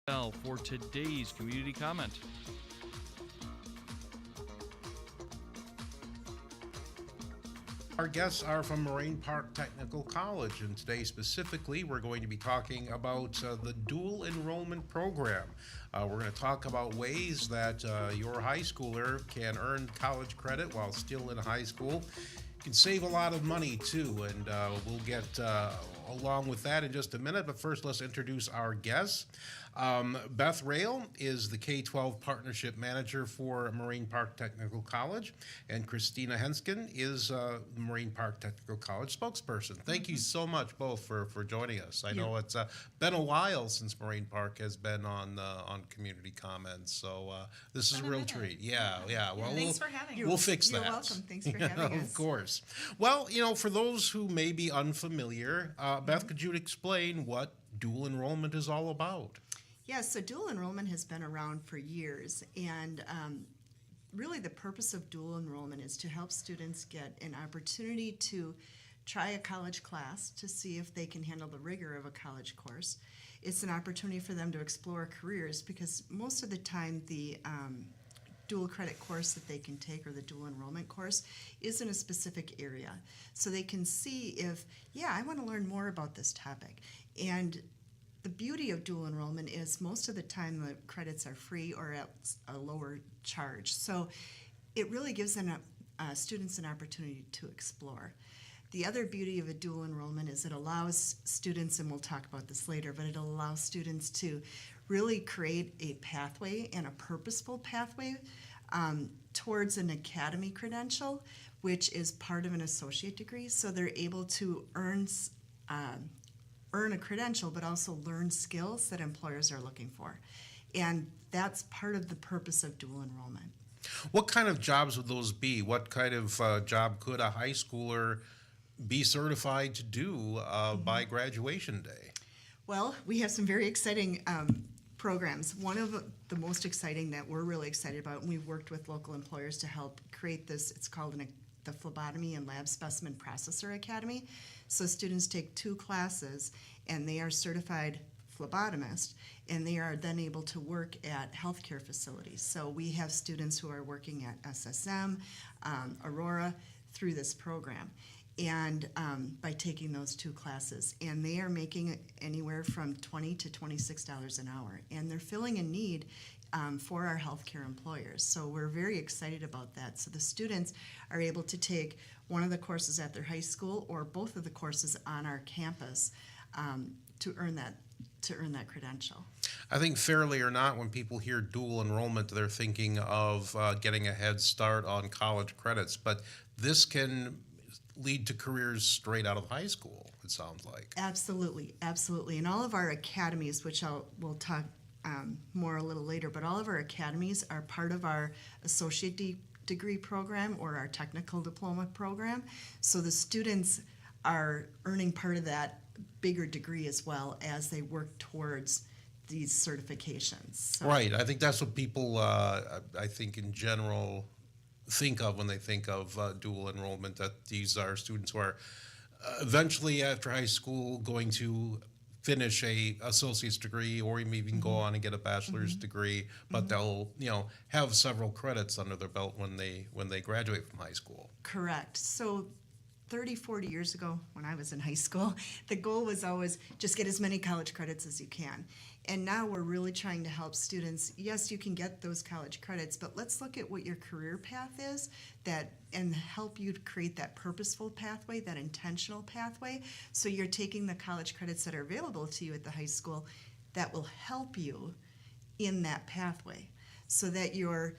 For today's community comment. Our guests are from Moraine Park Technical College, and today specifically we're going to be talking about the dual enrollment program. We're going to talk about ways that your high schooler can earn college credit while still in high school. You can save a lot of money too, and we'll get along with that in just a minute. But first, let's introduce our guests. Beth Rail is the K-12 Partnership Manager for Moraine Park Technical College, and Christina Henskin is the Moraine Park Technical College spokesperson. Thank you so much both for joining us. I know it's been a while since Moraine Park has been on community comments, so this is a real treat. Yeah. Well, thanks for having us. We'll fix that. You're welcome. Thanks for having us. Of course. Well, for those who may be unfamiliar, Beth, could you explain what dual enrollment is all about? Yes, so dual enrollment has been around for years, and really the purpose of dual enrollment is to help students get an opportunity to try a college class to see if they can handle the rigor of a college course. It's an opportunity for them to explore careers because most of the time the dual credit course that they can take, or the dual enrollment course, is in a specific area. So they can see if, I want to learn more about this topic. And the beauty of dual enrollment is most of the time the credits are free or at a lower charge. So it really gives students an opportunity to explore. The other beauty of a dual enrollment is it allows students, and we'll talk about this later, but it allows students to really create a pathway and a purposeful pathway towards an academy credential, which is part of an associate degree. So they're able to earn a credential, but also learn skills that employers are looking for. And that's part of the purpose of dual enrollment. What kind of jobs would those be? What kind of job could a high schooler be certified to do by graduation day? Well, we have some very exciting programs. One of the most exciting that we're really excited about, and we've worked with local employers to help create this, it's called the Phlebotomy and Lab Specimen Processor Academy. So students take 2 classes and they are certified phlebotomists, and they are then able to work at healthcare facilities. So we have students who are working at SSM, Aurora, through this program, and by taking those 2 classes. And they are making anywhere from $20 to $26 an hour, and they're filling a need for our healthcare employers. So we're very excited about that. So the students are able to take one of the courses at their high school or both of the courses on our campus to earn that credential. I think fairly or not, when people hear dual enrollment, they're thinking of getting a head start on college credits, but this can lead to careers straight out of high school, it sounds like. Absolutely. And all of our academies, which we'll talk more a little later, but all of our academies are part of our associate degree program or our technical diploma program. So the students are earning part of that bigger degree as well as they work towards these certifications. So. Right. I think that's what people, I think in general, think of when they think of dual enrollment, that these are students who are eventually after high school going to finish a associate's degree or even go on and get a bachelor's degree, but they'll have several credits under their belt when they graduate from high school. Correct. So 30, 40 years ago when I was in high school, the goal was always just get as many college credits as you can. And now we're really trying to help students. Yes, you can get those college credits, but let's look at what your career path is and help you to create that purposeful pathway, that intentional pathway. So you're taking the college credits that are available to you at the high school that will help you in that pathway so that you're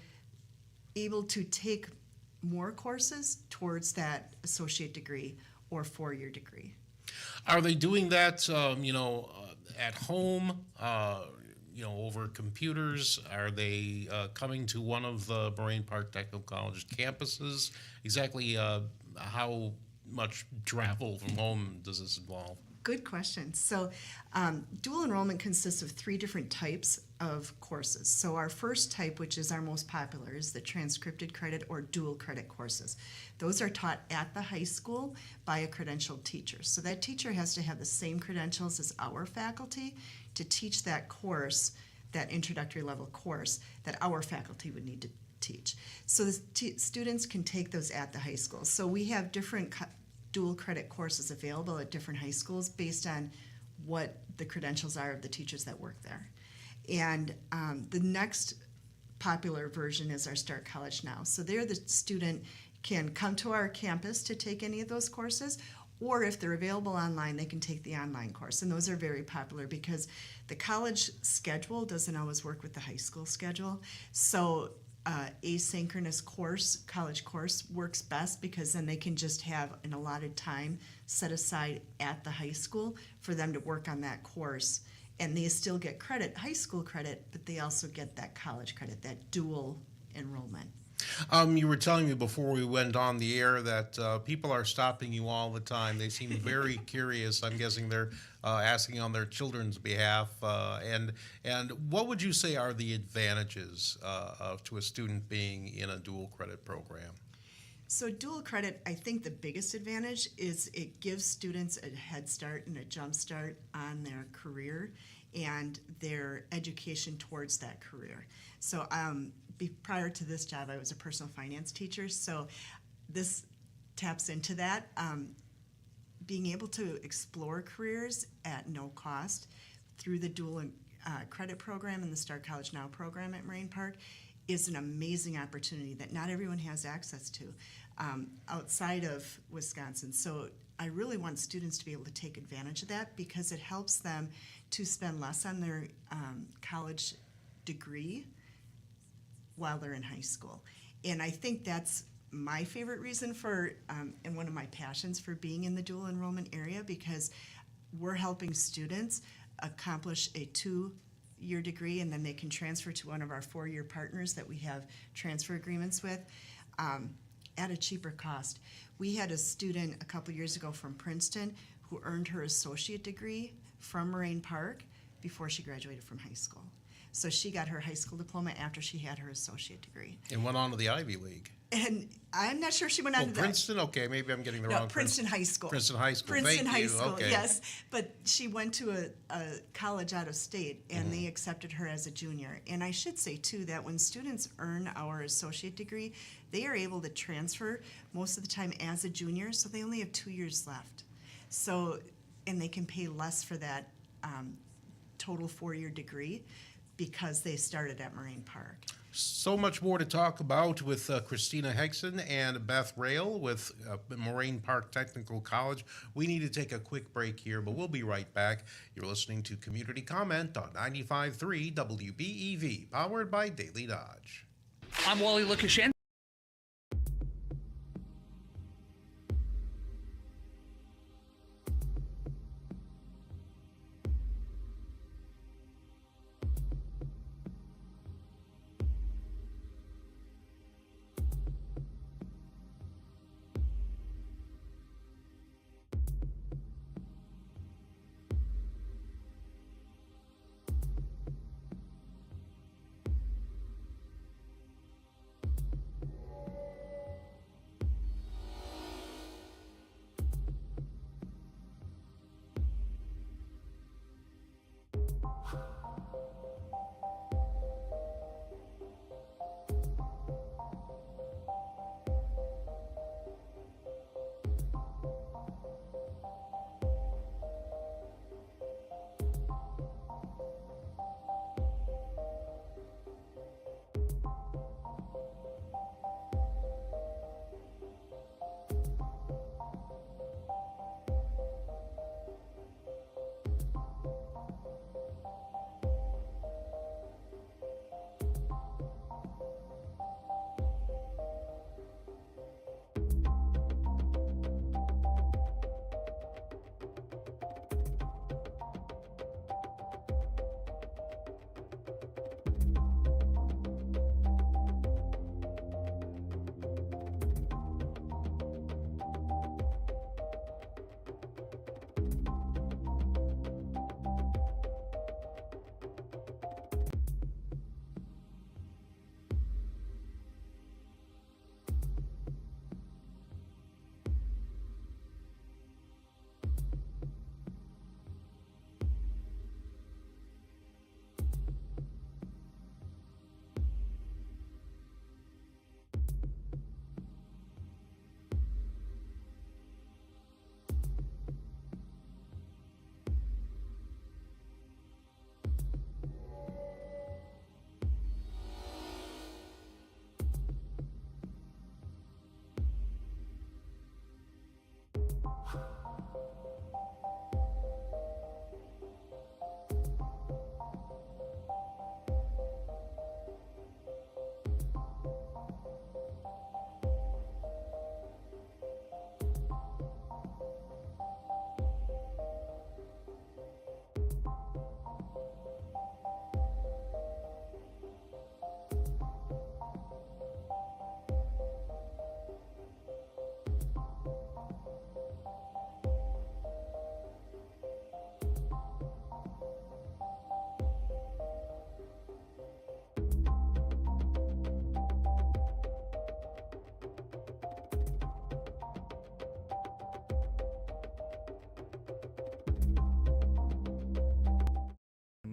able to take more courses towards that associate degree or 4-year degree. Are they doing that, at home, over computers? Are they coming to one of the Moraine Park Technical College campuses? Exactly how much travel from home does this involve? Good question. So dual enrollment consists of 3 different types of courses. So our first type, which is our most popular, is the transcripted credit or dual credit courses. Those are taught at the high school by a credentialed teacher. So that teacher has to have the same credentials as our faculty to teach that course that introductory level course that our faculty would need to teach. So the students can take those at the high school. So we have different dual credit courses available at different high schools based on what the credentials are of the teachers that work there. And the next popular version is our Start College Now. So there the student can come to our campus to take any of those courses, or if they're available online, they can take the online course. And those are very popular because the college schedule doesn't always work with the high school schedule. So asynchronous college course works best because then they can just have an allotted time set aside at the high school for them to work on that course. And they still get credit, high school credit, but they also get that college credit, that dual enrollment. You were telling me before we went on the air that people are stopping you all the time. They seem very curious. I'm guessing they're asking on their children's behalf. And what would you say are the advantages to a student being in a dual credit program? So dual credit, I think the biggest advantage is it gives students a head start and a jump start on their career and their education towards that career. So prior to this job, I was a personal finance teacher, so this taps into that. Being able to explore careers at no cost through the dual credit program and the Start College Now program at Moraine Park is an amazing opportunity that not everyone has access to outside of Wisconsin. So I really want students to be able to take advantage of that because it helps them to spend less on their college degree while they're in high school. And I think that's my favorite reason for, and one of my passions for being in the dual enrollment area, because we're helping students accomplish a 2-year degree and then they can transfer to one of our 4-year partners that we have transfer agreements with at a cheaper cost. We had a student a couple years ago from Princeton who earned her associate degree from Moraine Park before she graduated from high school. So she got her high school diploma after she had her associate degree. And went on to the Ivy League. And I'm not sure she went on to Princeton? Okay, maybe I'm getting the No, wrong. Princeton High School. Princeton High School. Princeton Thank High you. School, Okay. yes. But she went to a college out of state, and they accepted her as a junior. And I should say, too, that when students earn our associate degree, they are able to transfer most of the time as a junior, so they only have 2 years left. So, and they can pay less for that total 4-year degree because they started at Moraine Park. So much more to talk about with Christina Hegson and Beth Rail with Moraine Park Technical College. We need to take a quick break here, but we'll be right back. You're listening to Community Comment on 95.3 WBEV, powered by Daily Dodge. I'm Wally Lukashen.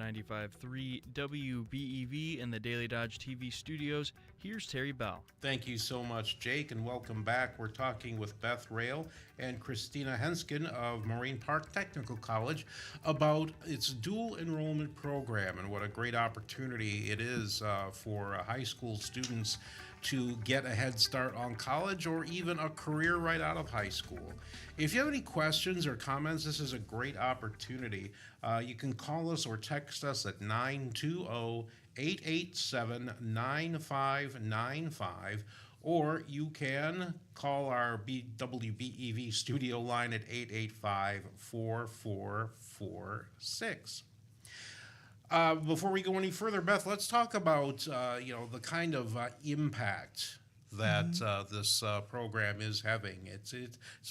95.3 WBEV in the Daily Dodge TV studios. Here's Terry Bell. Thank you so much, Jake, and welcome back. We're talking with Beth Rail and Christina Henskin of Moraine Park Technical College about its dual enrollment program and what a great opportunity it is for high school students to get a head start on college or even a career right out of high school. If you have any questions or comments, this is a great opportunity. You can call us or text us at 920-887-9595, or you can call our WBEV studio line at 885-4446. Before we go any further, Beth, let's talk about the kind of impact that this program is having. It's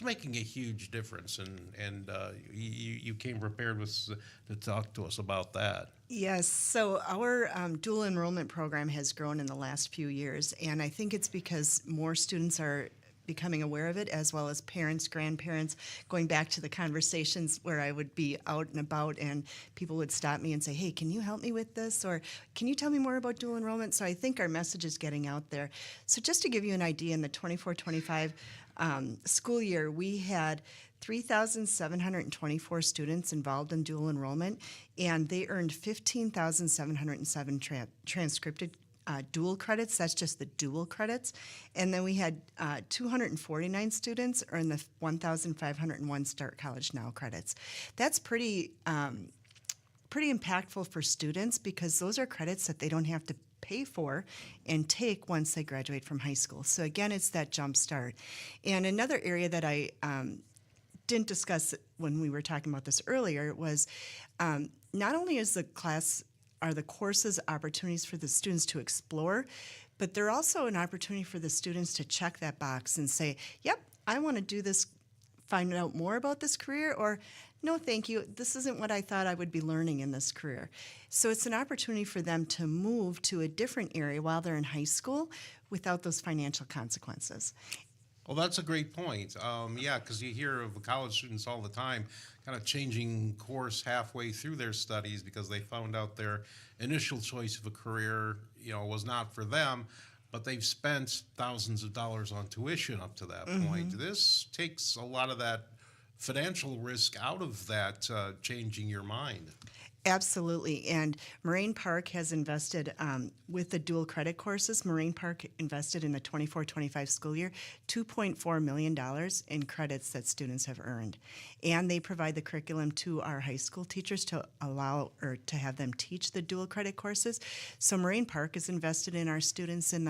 making a huge difference, and you came prepared to talk to us about that. Yes, so our dual enrollment program has grown in the last few years, and I think it's because more students are becoming aware of it, as well as parents, grandparents, going back to the conversations where I would be out and about and people would stop me and say, hey, can you help me with this? Or can you tell me more about dual enrollment? So I think our message is getting out there. So just to give you an idea, in the 24-25 school year, we had 3,724 students involved in dual enrollment, and they earned 15,707 transcripted dual credits. That's just the dual credits. And then we had 249 students earn the 1,501 Start College Now credits. That's pretty impactful for students, because those are credits that they don't have to pay for and take once they graduate from high school. So again, it's that jump start. And another area that I didn't discuss when we were talking about this earlier was not only is are the courses opportunities for the students to explore, but they're also an opportunity for the students to check that box and say, yep, I want to do this, find out more about this career, or no, thank you, this isn't what I thought I would be learning in this career. So it's an opportunity for them to move to a different area while they're in high school without those financial consequences. Well, that's a great point. Because you hear of college students all the time kind of changing course halfway through their studies because they found out their initial choice of a career, was not for them, but they've spent thousands of dollars on tuition up to that point. This takes a lot of that financial risk out of that changing your mind. Absolutely, and Moraine Park has invested with the dual credit courses. Moraine Park invested in the 24-25 school year $2.4 million in credits that students have earned, and they provide the curriculum to our high school teachers to allow or to have them teach the dual credit courses. So Moraine Park is invested in our students in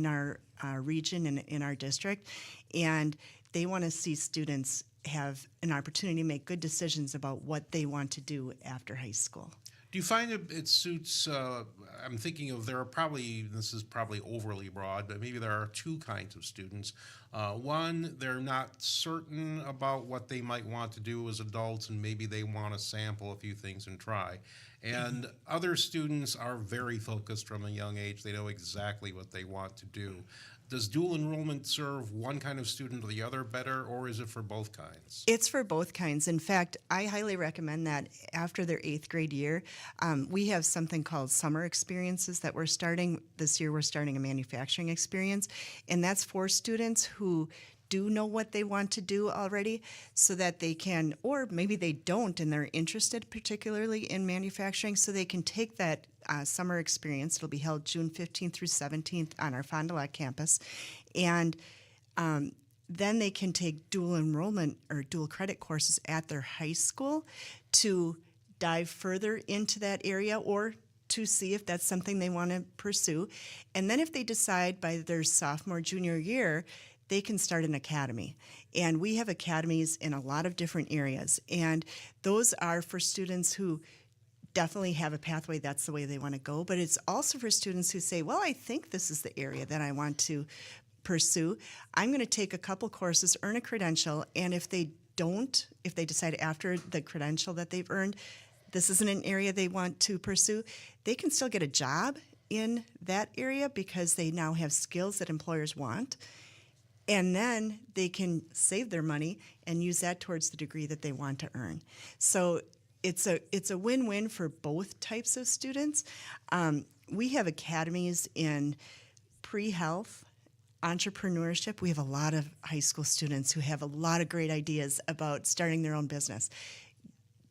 our region and in our district, and they want to see students have an opportunity to make good decisions about what they want to do after high school. Do you find it suits, I'm thinking of this is probably overly broad, but maybe there are two kinds of students. One, they're not certain about what they might want to do as adults, and maybe they want to sample a few things and try. And other students are very focused from a young age. They know exactly what they want to do. Does dual enrollment serve one kind of student or the other better, or is it for both kinds? It's for both kinds. In fact, I highly recommend that after their 8th grade year, we have something called summer experiences that we're starting. This year we're starting a manufacturing experience, and that's for students who do know what they want to do already, so that they can, or maybe they don't and they're interested particularly in manufacturing, so they can take that summer experience. It'll be held June 15th through 17th on our Fond du Lac campus, and then they can take dual enrollment or dual credit courses at their high school to dive further into that area, or to see if that's something they want to pursue. And then if they decide by their sophomore, junior year, they can start an academy. And we have academies in a lot of different areas, and those are for students who definitely have a pathway, that's the way they want to go, but it's also for students who say, well, I think this is the area that I want to pursue. I'm going to take a couple courses, earn a credential, and if they decide after the credential that they've earned, this isn't an area they want to pursue, they can still get a job in that area because they now have skills that employers want. And then they can save their money and use that towards the degree that they want to earn. So it's a win-win for both types of students. We have academies in pre-health, entrepreneurship. We have a lot of high school students who have a lot of great ideas about starting their own business.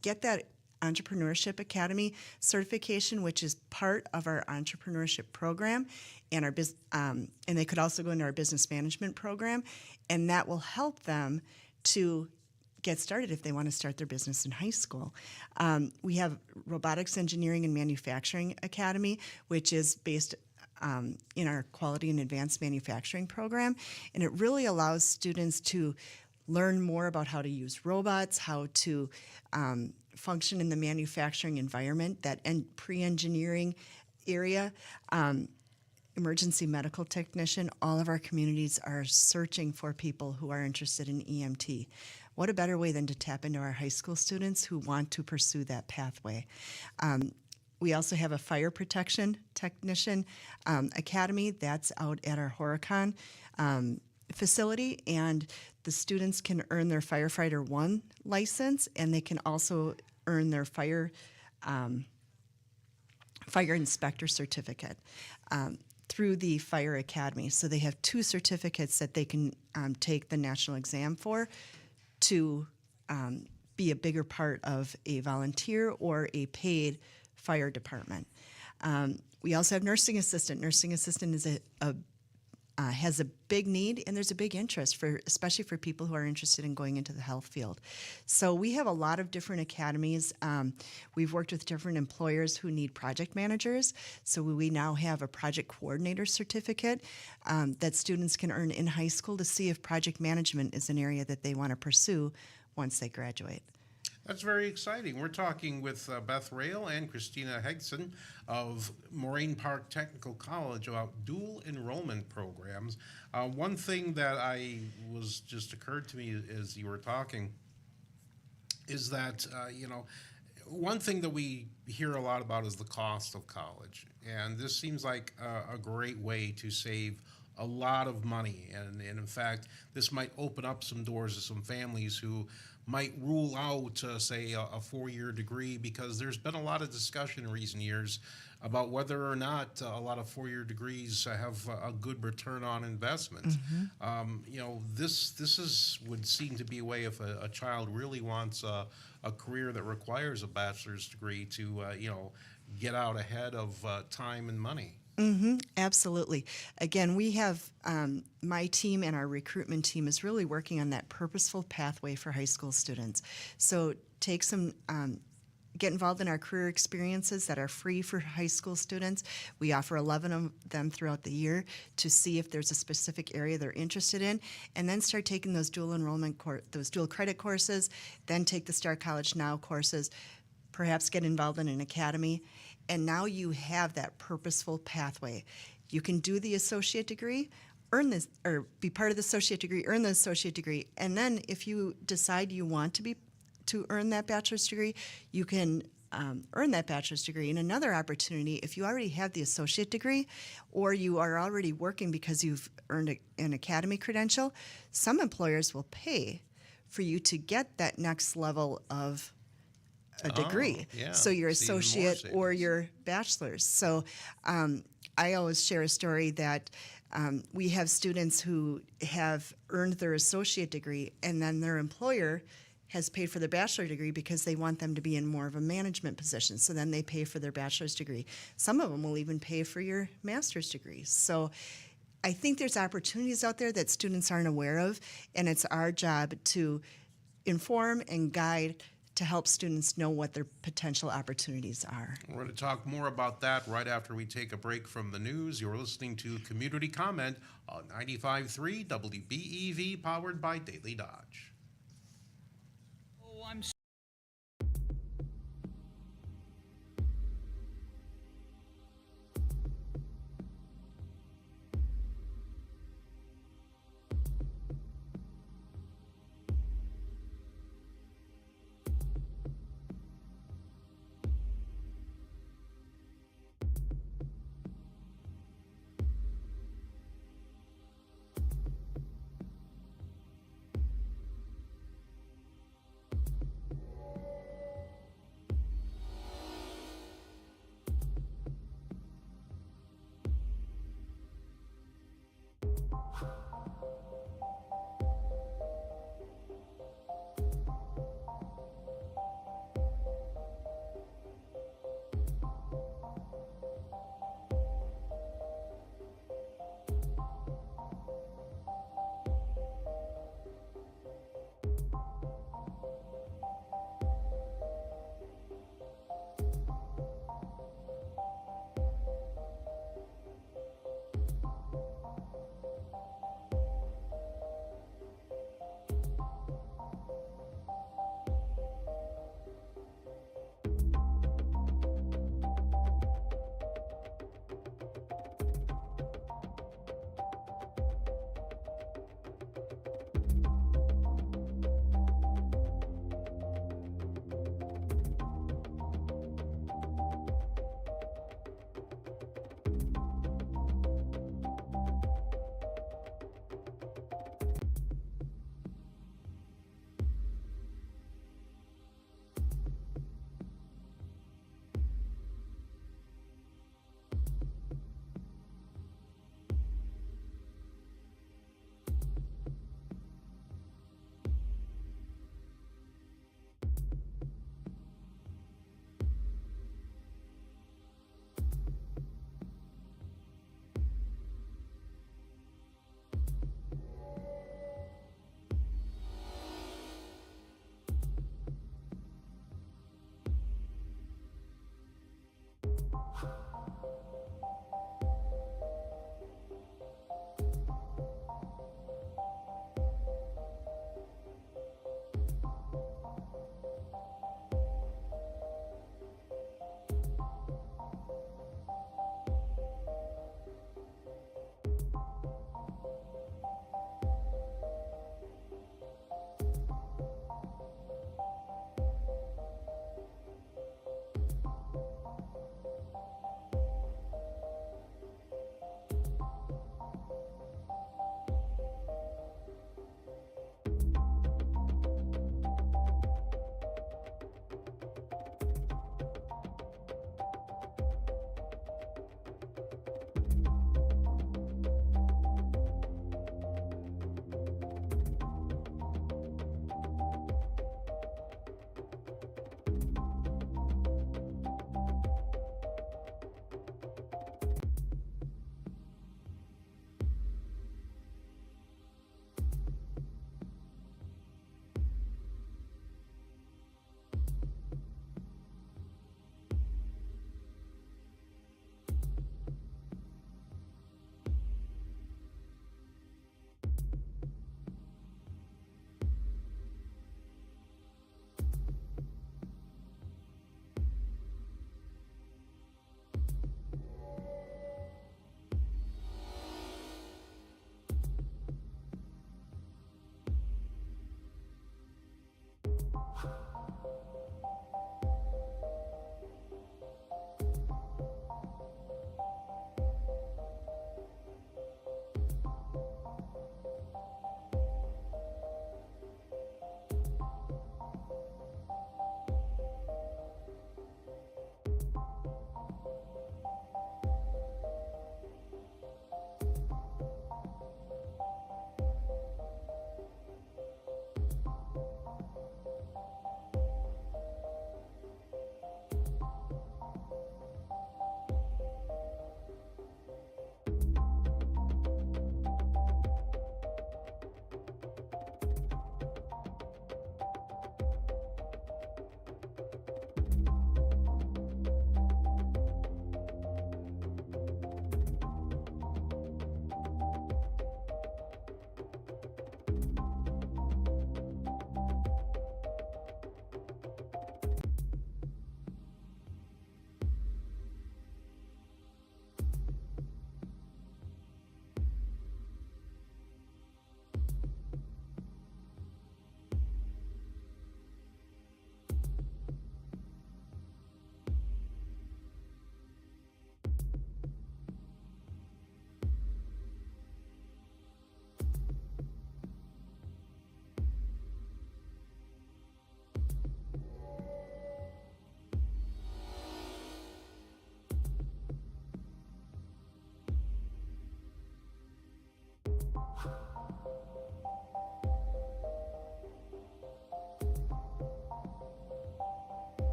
Get that Entrepreneurship Academy certification, which is part of our entrepreneurship program, and and they could also go into our business management program, and that will help them to get started if they want to start their business in high school. We have Robotics Engineering and Manufacturing Academy, which is based in our Quality and Advanced Manufacturing program, and it really allows students to learn more about how to use robots, how to function in the manufacturing environment, that pre-engineering area. Emergency medical technician, all of our communities are searching for people who are interested in EMT. What a better way than to tap into our high school students who want to pursue that pathway. We also have a fire protection technician academy that's out at our Horicon facility, and the students can earn their Firefighter 1 license, and they can also earn their fire inspector certificate through the Fire Academy. So they have 2 certificates that they can take the national exam for to be a bigger part of a volunteer or a paid fire department. We also have nursing assistant. Nursing assistant is has a big need, and there's a big interest especially for people who are interested in going into the health field. So we have a lot of different academies. We've worked with different employers who need project managers. So we now have a project coordinator certificate that students can earn in high school to see if project management is an area that they want to pursue once they graduate. That's very exciting. We're talking with Beth Rail and Christina Hegson of Moraine Park Technical College about dual enrollment programs. One thing that just occurred to me as you were talking is that, one thing that we hear a lot about is the cost of college. And this seems like a great way to save a lot of money. And in fact, this might open up some doors to some families who might rule out, say, a 4-year degree, because there's been a lot of discussion in recent years about whether or not a lot of 4-year degrees have a good return on investment. This would seem to be a way if a child really wants a career that requires a bachelor's degree to, get out ahead of time and money. Absolutely. Again, we have my team and our recruitment team is really working on that purposeful pathway for high school students. So take some, get involved in our career experiences that are free for high school students. We offer 11 of them throughout the year to see if there's a specific area they're interested in, and then start taking those dual enrollment, those dual credit courses, then take the Start College Now courses, perhaps get involved in an academy. And now you have that purposeful pathway. You can do the associate degree, earn this, or be part of the associate degree, earn the associate degree, and then if you decide you want to earn that bachelor's degree, you can earn that bachelor's degree. And another opportunity, if you already have the associate degree, or you are already working because you've earned an academy credential, some employers will pay for you to get that next level of a degree. So your associate or your bachelor's. So I always share a story that we have students who have earned their associate degree, and then their employer has paid for their bachelor degree because they want them to be in more of a management position. So then they pay for their bachelor's degree. Some of them will even pay for your master's degree. So I think there's opportunities out there that students aren't aware of, and it's our job to inform and guide to help students know what their potential opportunities are. We're going to talk more about that right after we take a break from the news. You're listening to Community Comment on 95.3 WBEV, powered by Daily Dodge. Oh, I'm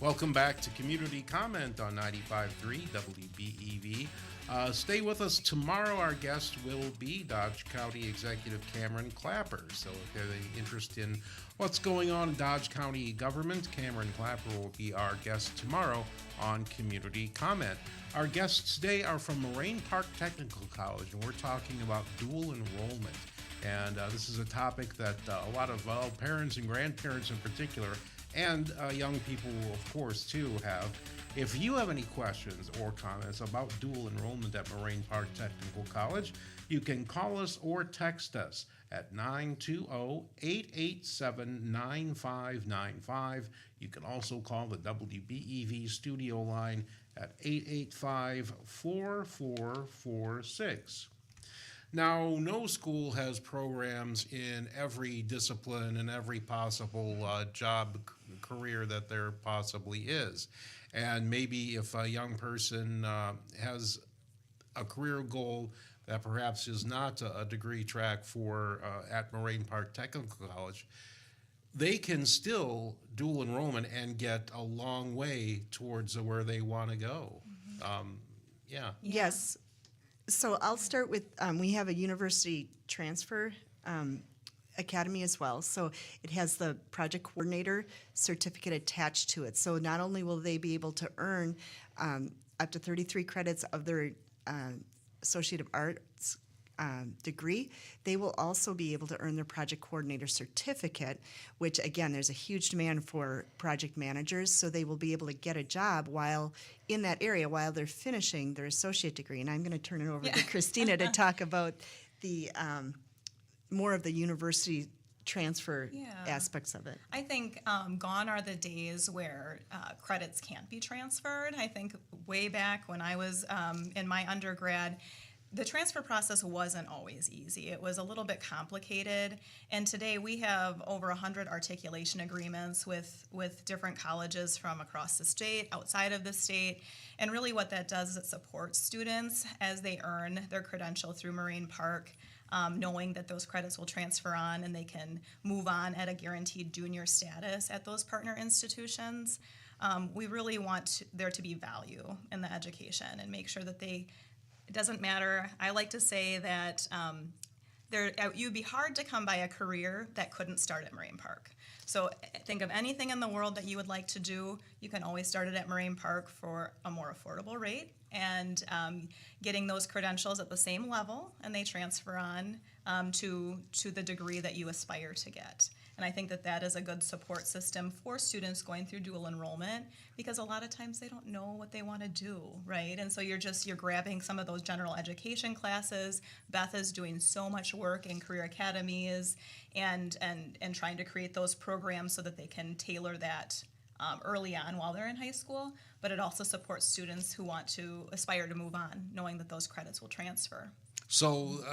Welcome back to Community Comment on 95.3 WBEV. Stay with us tomorrow. Our guest will be Dodge County Executive Cameron Clapper. So if you have any interest in what's going on in Dodge County government, Cameron Clapper will be our guest tomorrow on Community Comment. Our guests today are from Moraine Park Technical College, and we're talking about dual enrollment. And this is a topic that a lot of parents and grandparents in particular, and young people, of course, too, have. If you have any questions or comments about dual enrollment at Moraine Park Technical College, you can call us or text us at 920-887-9595. You can also call the WBEV studio line at 885-4446. Now, no school has programs in every discipline and every possible job career that there possibly is. And maybe if a young person has a career goal that perhaps is not a degree track for at Moraine Park Technical College, they can still dual enrollment and get a long way towards where they want to go. Yeah. Yes. So I'll start with, we have a university transfer academy as well. So it has the project coordinator certificate attached to it. So not only will they be able to earn up to 33 credits of their Associate of Arts degree, they will also be able to earn their project coordinator certificate, which again, there's a huge demand for project managers, so they will be able to get a job while in that area while they're finishing their associate degree. And I'm going to turn it over to Christina to talk about the more of the university transfer aspects of it. I think gone are the days where credits can't be transferred. I think way back when I was in my undergrad, the transfer process wasn't always easy. It was a little bit complicated, and today we have over 100 articulation agreements with different colleges from across the state, outside of the state, and really what that does is it supports students as they earn their credential through Moraine Park, knowing that those credits will transfer on and they can move on at a guaranteed junior status at those partner institutions. We really want there to be value in the education and make sure that it doesn't matter. I like to say that you'd be hard to come by a career that couldn't start at Moraine Park. So think of anything in the world that you would like to do. You can always start it at Moraine Park for a more affordable rate, and getting those credentials at the same level, and they transfer on to the degree that you aspire to get. And I think that is a good support system for students going through dual enrollment, because a lot of times they don't know what they want to do, right? And so you're grabbing some of those general education classes. Beth is doing so much work in career academies and trying to create those programs so that they can tailor that early on while they're in high school, but it also supports students who want to aspire to move on, knowing that those credits will transfer. So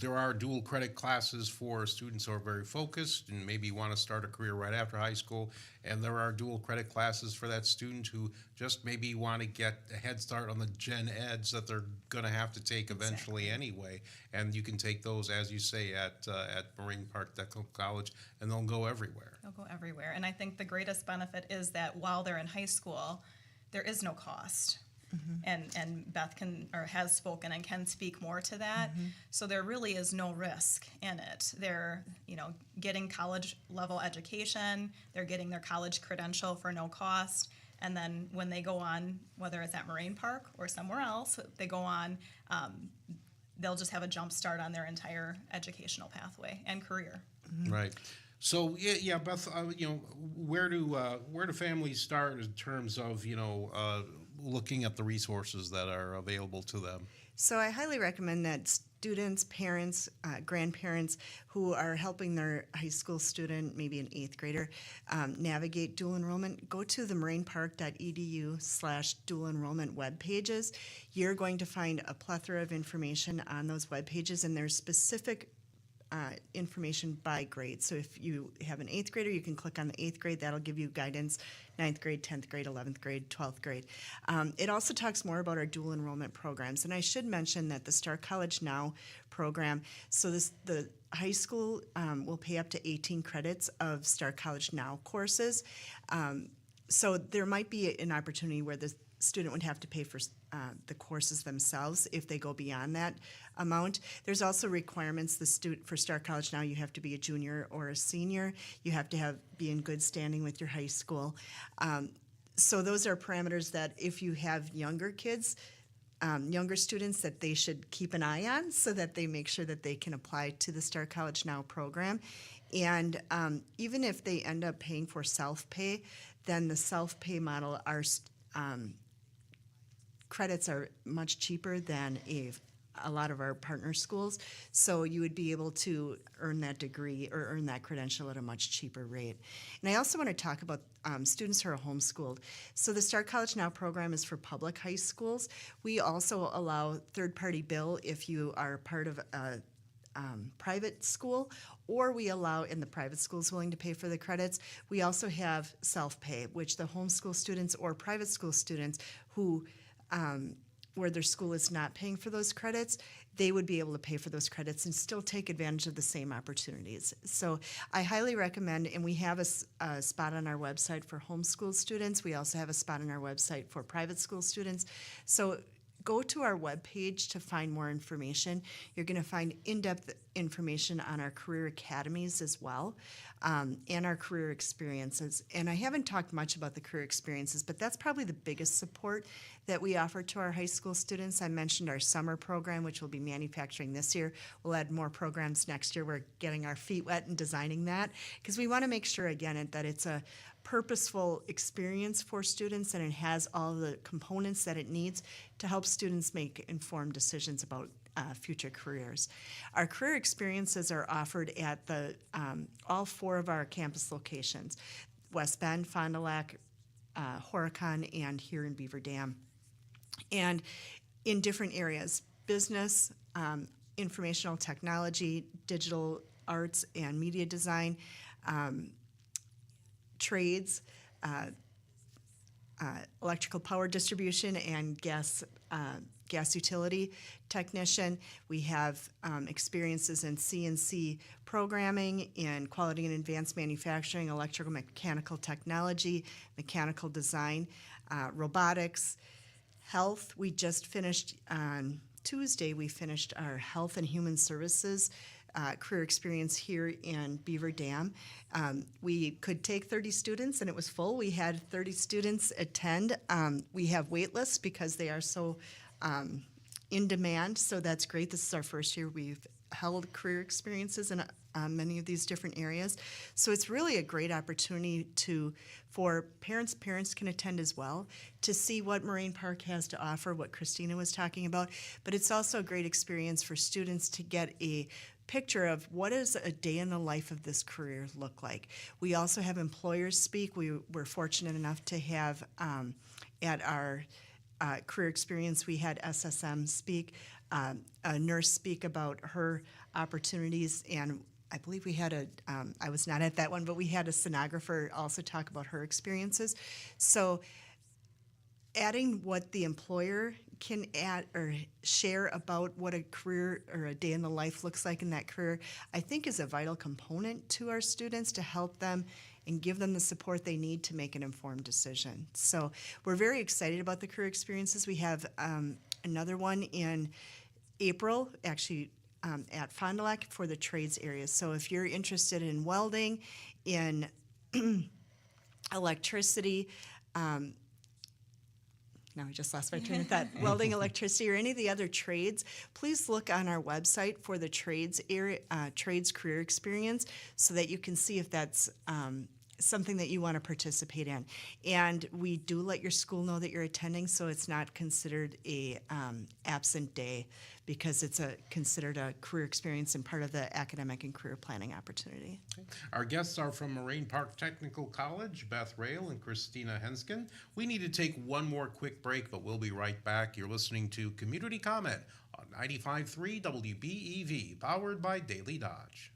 there are dual credit classes for students who are very focused and maybe want to start a career right after high school, and there are dual credit classes for that student who just maybe want to get a head start on the gen eds that they're going to have to take eventually anyway, and you can take those, as you say, at Moraine Park Technical College, and they'll go everywhere. They'll go everywhere, and I think the greatest benefit is that while they're in high school, there is no cost. Mm-hmm. And Beth has spoken and can speak more to that. Mm-hmm. So there really is no risk in it. They're getting college level education. They're getting their college credential for no cost. And then when they go on, whether it's at Moraine Park or somewhere else, they go on. They'll just have a jump start on their entire educational pathway and career. Mm-hmm. Right. So Beth, where do families start in terms of looking at the resources that are available to them? So I highly recommend that students, parents, grandparents who are helping their high school student, maybe an 8th grader, navigate dual enrollment, go to the morainepark.edu/dual enrollment web pages. You're going to find a plethora of information on those web pages, and there's specific information by grade. So if you have an 8th grader, you can click on the 8th grade. That'll give you guidance, 9th grade, 10th grade, 11th grade, 12th grade. It also talks more about our dual enrollment programs. And I should mention that the Start College Now program, so the high school will pay up to 18 credits of Start College Now courses. So there might be an opportunity where the student would have to pay for the courses themselves if they go beyond that amount. There's also requirements for Star College now. You have to be a junior or a senior. You have to be in good standing with your high school. So those are parameters that if you have younger kids, younger students, that they should keep an eye on so that they make sure that they can apply to the Star College Now program. And even if they end up paying for self-pay, then the self-pay model, our credits are much cheaper than a lot of our partner schools. So you would be able to earn that degree or earn that credential at a much cheaper rate. And I also want to talk about students who are homeschooled. So the Start College Now program is for public high schools. We also allow third-party bill if you are part of a private school, or we allow in the private schools willing to pay for the credits. We also have self-pay, which the homeschool students or private school students who where their school is not paying for those credits, they would be able to pay for those credits and still take advantage of the same opportunities. So I highly recommend, and we have a spot on our website for homeschool students. We also have a spot on our website for private school students. So go to our webpage to find more information. You're going to find in-depth information on our career academies as well, and our career experiences. And I haven't talked much about the career experiences, but that's probably the biggest support that we offer to our high school students. I mentioned our summer program, which will be manufacturing this year. We'll add more programs next year. We're getting our feet wet and designing that because we want to make sure, again, that it's a purposeful experience for students and it has all the components that it needs to help students make informed decisions about future careers. Our career experiences are offered at all 4 of our campus locations: West Bend, Fond du Lac, Horicon, and here in Beaver Dam. And in different areas: business, informational technology, digital arts and media design, trades, electrical power distribution, and gas utility technician. We have experiences in CNC programming, in quality and advanced manufacturing, electrical mechanical technology, mechanical design, robotics, health. We just finished on Tuesday, we finished our health and human services career experience here in Beaver Dam. We could take 30 students and it was full. We had 30 students attend. We have wait lists because they are so in demand, so that's great. This is our first year we've held career experiences in many of these different areas. So it's really a great opportunity for parents can attend as well, to see what Moraine Park has to offer, what Christina was talking about, but it's also a great experience for students to get a picture of what does a day in the life of this career look like. We also have employers speak. We were fortunate enough to have at our career experience, we had SSM speak, a nurse speak about her opportunities, and I believe we had I was not at that one, but we had a sonographer also talk about her experiences. So adding what the employer can add or share about what a career or a day in the life looks like in that career, I think is a vital component to our students to help them and give them the support they need to make an informed decision. So we're very excited about the career experiences. We have another one in April, actually at Fond du Lac for the trades areas. So if you're interested in welding, in electricity, now I just lost my train of thought. Welding, electricity, or any of the other trades, please look on our website for the trades area, trades career experience, so that you can see if that's something that you want to participate in. And we do let your school know that you're attending, so it's not considered a absent day, because it's considered a career experience and part of the academic and career planning opportunity. Our guests are from Moraine Park Technical College, Beth Rail and Christina Henskin. We need to take one more quick break, but we'll be right back. You're listening to Community Comment on 95.3 WBEV, powered by Daily Dodge.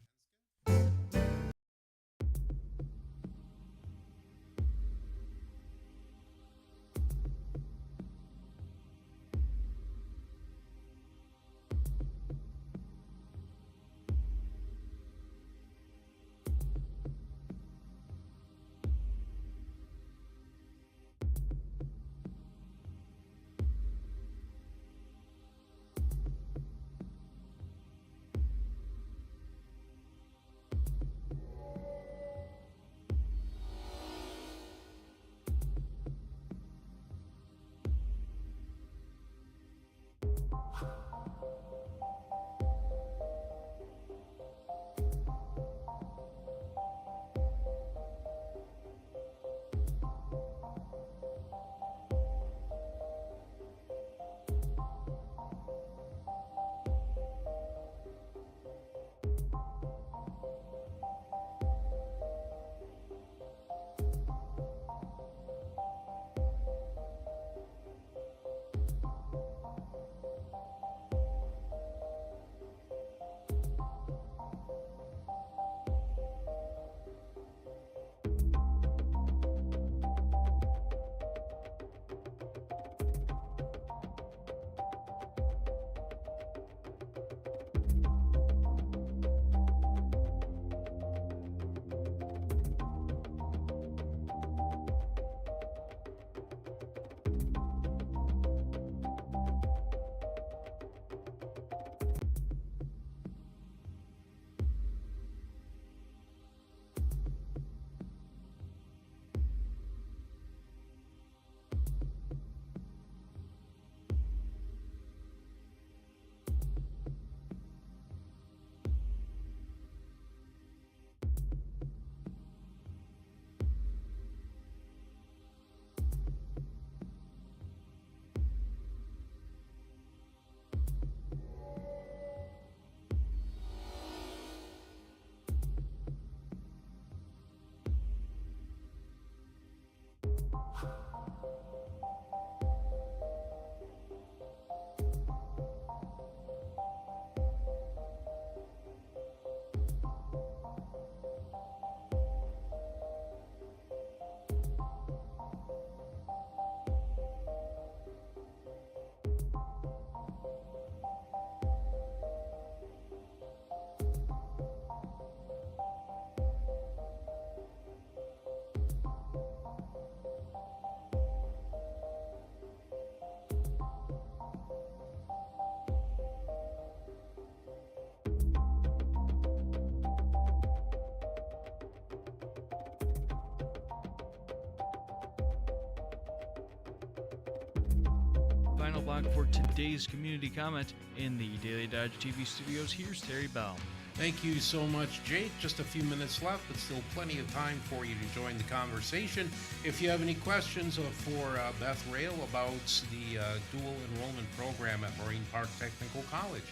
mailbag for today's community comment. In the Daily Dodge TV studios, here's Terry Bell. Thank you so much, Jake. Just a few minutes left, but still plenty of time for you to join the conversation. If you have any questions for Beth Rail about the dual enrollment program at Moraine Park Technical College,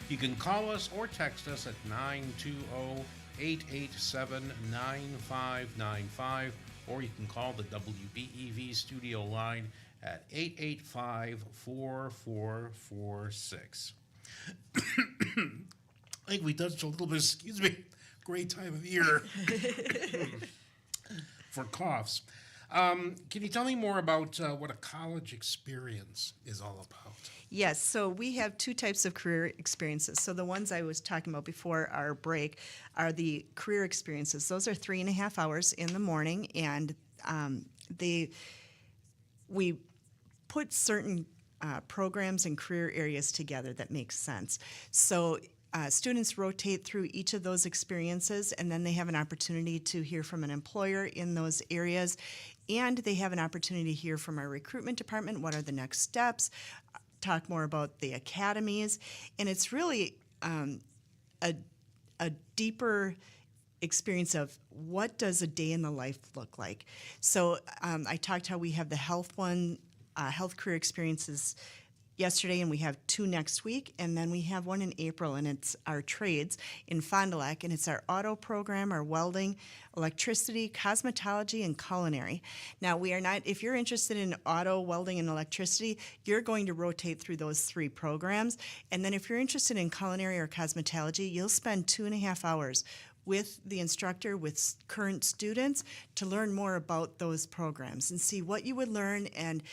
you can call us or text us at 920-887-9595, or you can call the WBEV studio line at 885-4446. I think we touched a little bit, excuse me, great time of year for coughs. Can you tell me more about what a college experience is all about? Yes, so we have two types of career experiences. So the ones I was talking about before our break are the career experiences. Those are 3.5 hours in the morning, and we put certain programs and career areas together that make sense. So students rotate through each of those experiences, and then they have an opportunity to hear from an employer in those areas, and they have an opportunity to hear from our recruitment department what are the next steps, talk more about the academies, and it's really a deeper experience of what does a day in the life look like. So I talked how we have the health career experiences yesterday, and we have 2 next week, and then we have one in April, and it's our trades in Fond du Lac, and it's our auto program, our welding, electricity, cosmetology, and culinary. Now, we are not, if you're interested in auto, welding, and electricity, you're going to rotate through those 3 programs, and then if you're interested in culinary or cosmetology, you'll spend 2.5 hours with the instructor, with current students, to learn more about those programs and see what you would learn and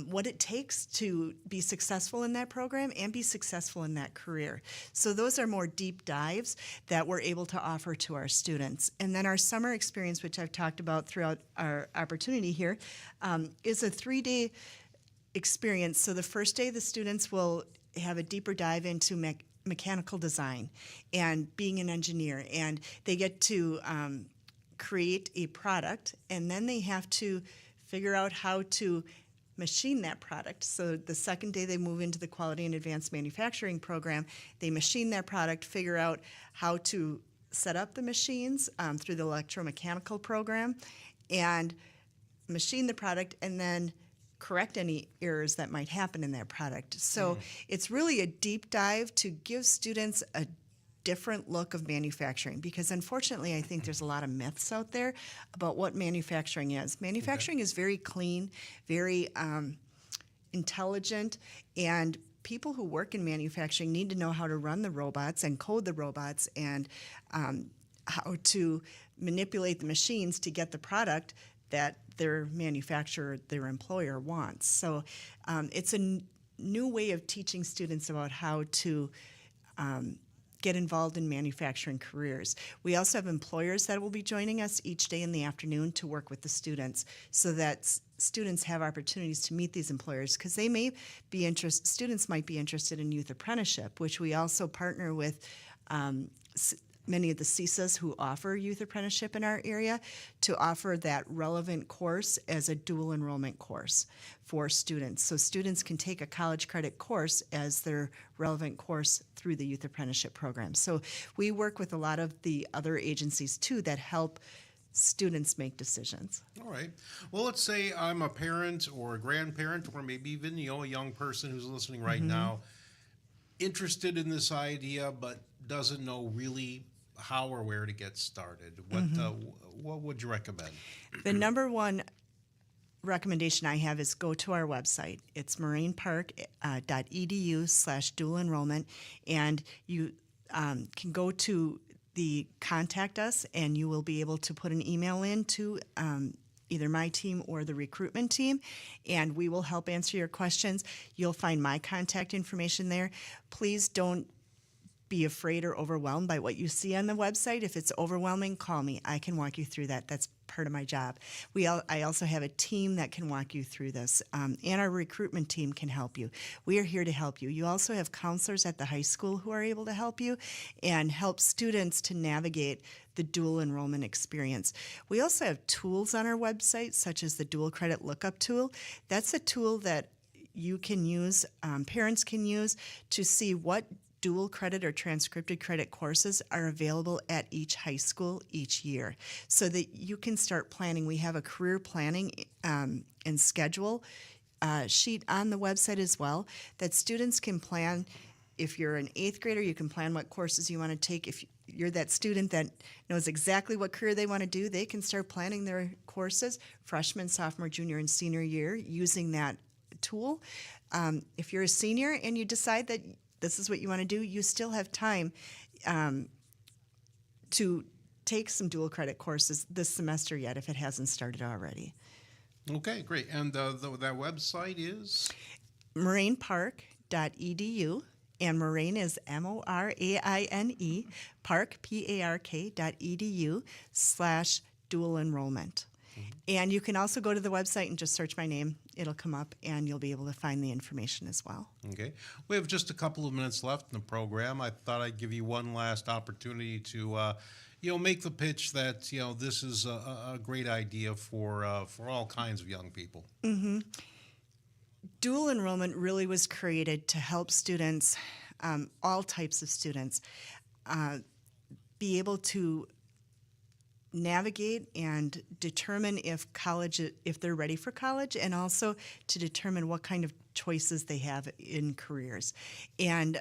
what it takes to be successful in that program and be successful in that career. So those are more deep dives that we're able to offer to our students. And then our summer experience, which I've talked about throughout our opportunity here, is a 3-day experience. So the first day, the students will have a deeper dive into mechanical design and being an engineer, and they get to create a product, and then they have to figure out how to machine that product. So the second day they move into the Quality and Advanced Manufacturing program, they machine that product, figure out how to set up the machines through the electromechanical program, and machine the product, and then correct any errors that might happen in that product. So it's really a deep dive to give students a different look of manufacturing, because unfortunately I think there's a lot of myths out there about what manufacturing is. Manufacturing is very clean, very intelligent, and people who work in manufacturing need to know how to run the robots and code the robots and how to manipulate the machines to get the product that their manufacturer, their employer wants. So it's a new way of teaching students about how to get involved in manufacturing careers. We also have employers that will be joining us each day in the afternoon to work with the students, so that students have opportunities to meet these employers, because they may be students might be interested in youth apprenticeship, which we also partner with many of the CISAs who offer youth apprenticeship in our area to offer that relevant course as a dual enrollment course for students. So students can take a college credit course as their relevant course through the youth apprenticeship program. So we work with a lot of the other agencies too that help students make decisions. All right. Well, let's say I'm a parent or a grandparent, or maybe even a young person who's listening right now, interested in this idea but doesn't know really how or where to get started. What would you recommend? The number one recommendation I have is go to our website. It's morainepark.edu/dual enrollment, and you can go to the contact us, and you will be able to put an email in to either my team or the recruitment team, and we will help answer your questions. You'll find my contact information there. Please don't be afraid or overwhelmed by what you see on the website. If it's overwhelming, call me. I can walk you through that. That's part of my job. I also have a team that can walk you through this, and our recruitment team can help you. We are here to help you. You also have counselors at the high school who are able to help you and help students to navigate the dual enrollment experience. We also have tools on our website, such as the dual credit lookup tool. That's a tool that you can use, parents can use to see what dual credit or transcripted credit courses are available at each high school each year so that you can start planning. We have a career planning and schedule sheet on the website as well that students can plan. If you're an 8th grader, you can plan what courses you want to take. If you're that student that knows exactly what career they want to do, they can start planning their courses freshman, sophomore, junior, and senior year using that tool. If you're a senior and you decide that this is what you want to do, you still have time to take some dual credit courses this semester yet if it hasn't started already. Okay, great. And that website is? MorainePark.edu. And Moraine is Moraine, Park, PARK.edu/dual enrollment. And you can also go to the website and just search my name. It'll come up, and you'll be able to find the information as well. Okay. We have just a couple of minutes left in the program. I thought I'd give you one last opportunity to, make the pitch that, this is a great idea for all kinds of young people. Mm-hmm. Dual enrollment really was created to help students, all types of students, be able to navigate and determine if they're ready for college, and also to determine what kind of choices they have in careers. And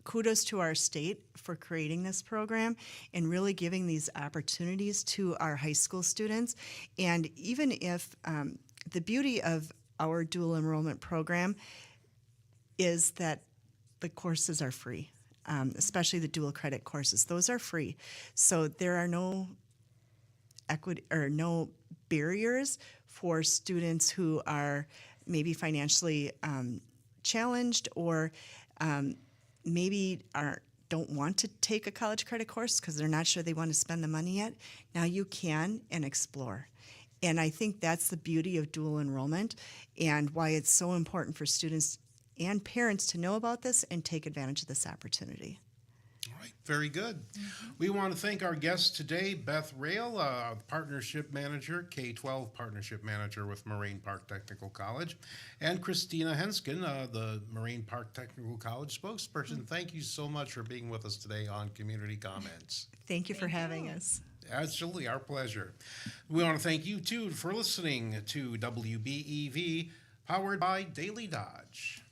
kudos to our state for creating this program and really giving these opportunities to our high school students. And even if the beauty of our dual enrollment program is that the courses are free, especially the dual credit courses. Those are free. So there are no no barriers for students who are maybe financially challenged or maybe don't want to take a college credit course because they're not sure they want to spend the money yet. Now you can and explore. And I think that's the beauty of dual enrollment and why it's so important for students and parents to know about this and take advantage of this opportunity. All right, very good. We want to thank our guest today, Beth Rail, Partnership Manager, K-12 Partnership Manager with Moraine Park Technical College, and Christina Henskin, the Moraine Park Technical College spokesperson. Thank you so much for being with us today on Community Comments. Thank you for having us. Absolutely, our pleasure. We want to thank you, too, for listening to WBEV, powered by Daily Dodge.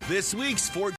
This week's 14